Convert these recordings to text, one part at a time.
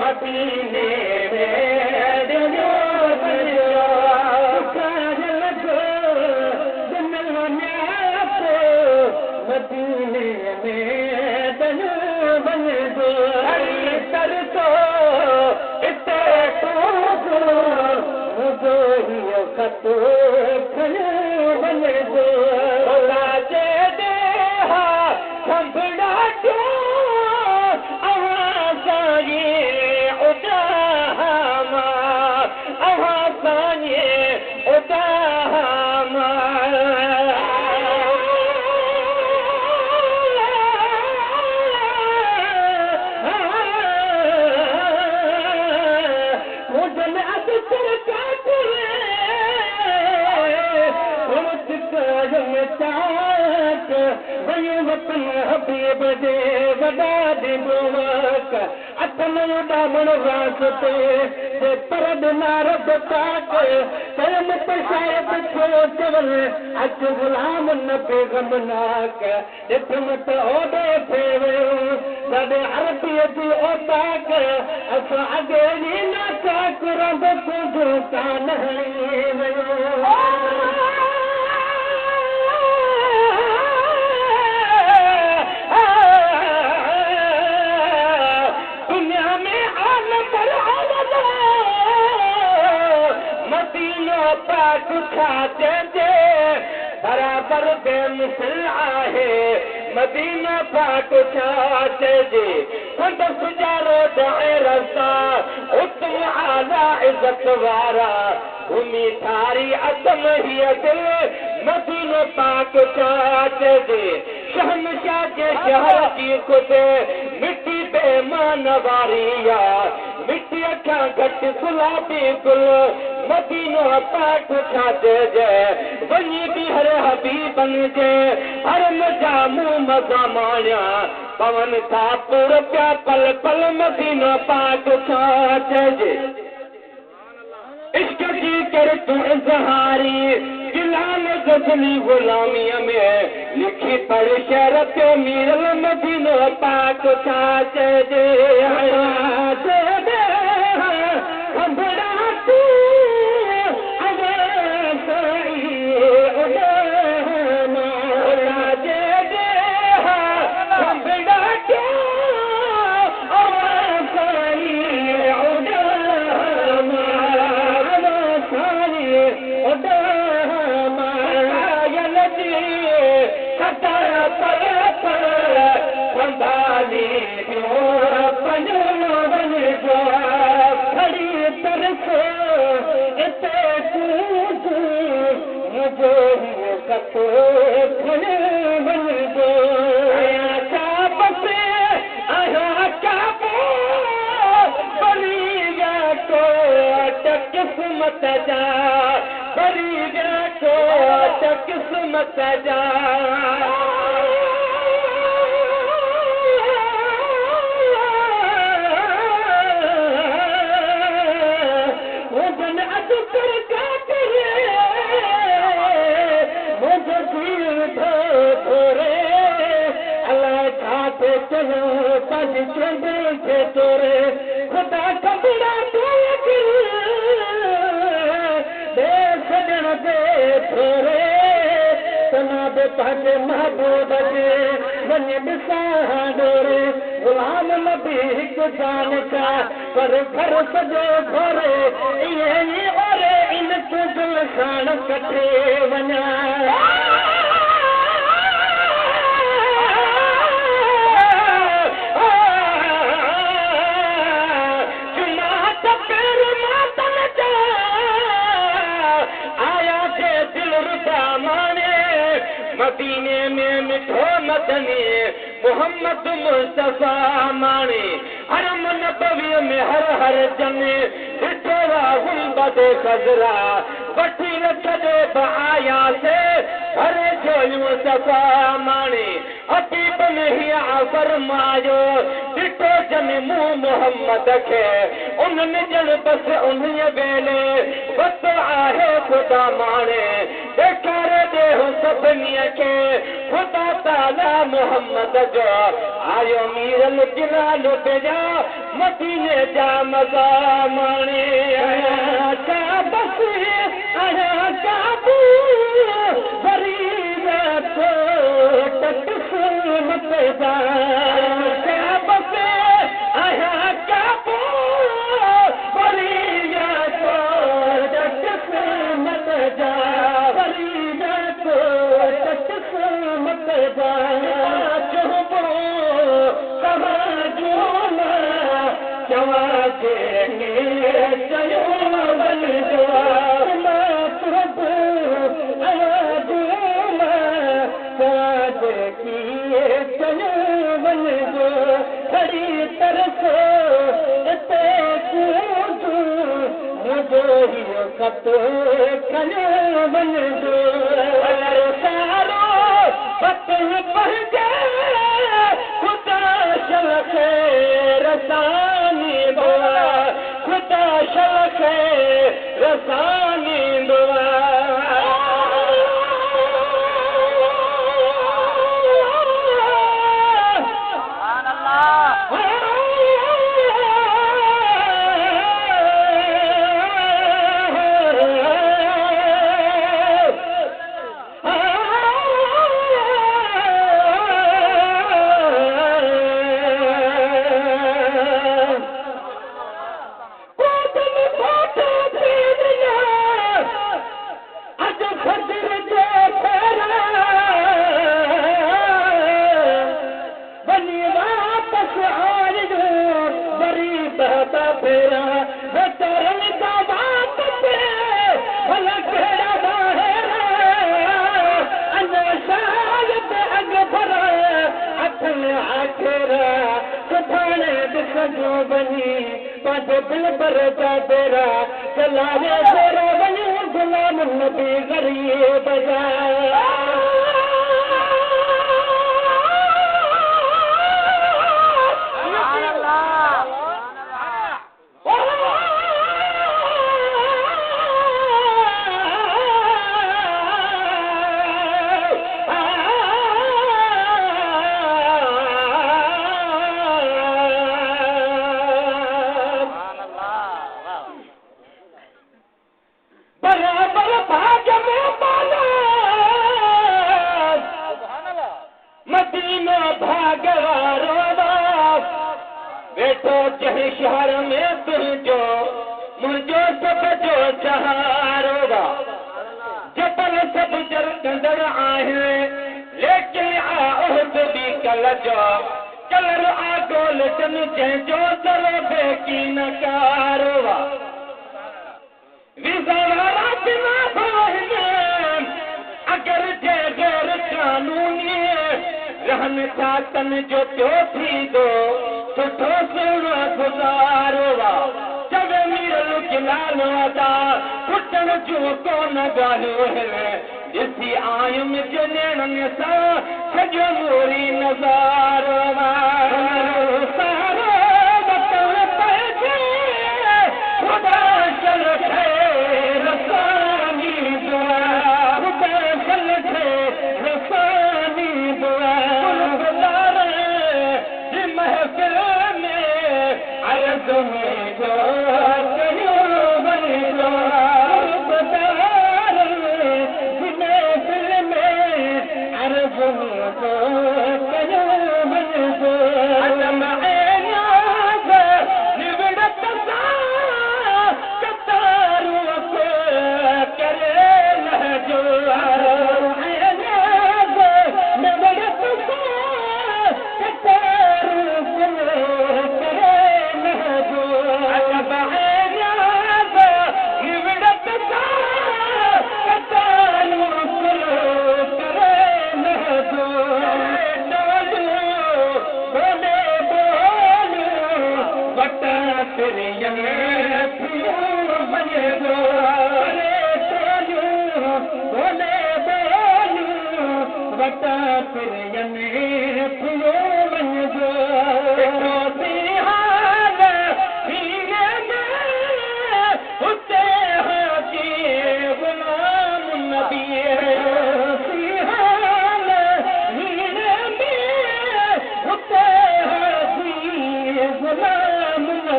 मदीने में बराबर बेमिसल आहे मदीना पाक छाते जे संदस जारो दाए रसा उत्तम आला इज्जत वारा भूमि थारी अदम ही दिल मदीना पाक छाते जे शहनशाह के शहर की खुद मिट्टी बेमान वारिया मिट्टी अखा घट गुलाबी गुल मदीनो पाक छाते जे वनी भी हर हबीबन जे हर मजा मुंह मजा माणिया पवन था पुर प्या पल पल मदीनो पाक छाते जे इश्क की कर तू इजहारी जिलाल गजनी गुलामिया में लिखी पढ़ शरत मीरल मदीनो पाक छाते जे किस्मत जा पाके महबूब जे वञे ॾिसां डोरे गुलाम नबी हिकु जान का पर घर सॼो घोरे ईअं ई ओरे इन तूं दिल साण कटे वञा मदीने में मिठो मदनी मोहम्मद मुस्तफा माने हरम नबवी में हर हर जने ॾिठोरा गुंबद खजरा वठी रखदे आया से हरे झोलियूं सफ़ा माने हबीब में हिया फरमायो ॾिठो जने मूं मोहम्मद खे उन्हनि ॼण बस उन्हीअ वेले वक़्तु आहे ख़ुदा माने ॾेखारे ॾे सभिनीअ खे ख़ुदा ताला मोहम्मद जो आयो मीरल जलाल जा मदीने जा मज़ा माणे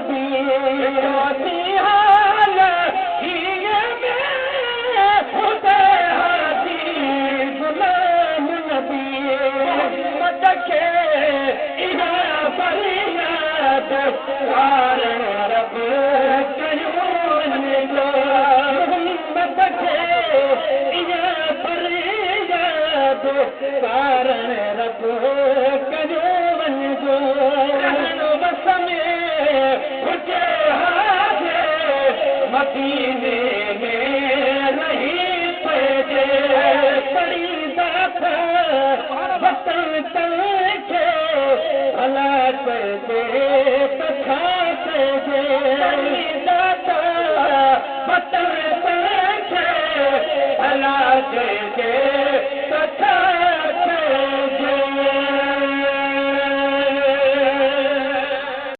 नबी हाल ये में खुदे हाजी गुलाम नबी मोहम्मद के इहा फरियाद कारण रब कयो वञो मोहम्मद के इहा फरियाद कारण रब कयो वञो बस में हुजे हाजे मदीने में रही पैजे परीदा था वतन तंखे भला पैजे तथा पैजे परीदा था वतन तंखे भला पैजे तथा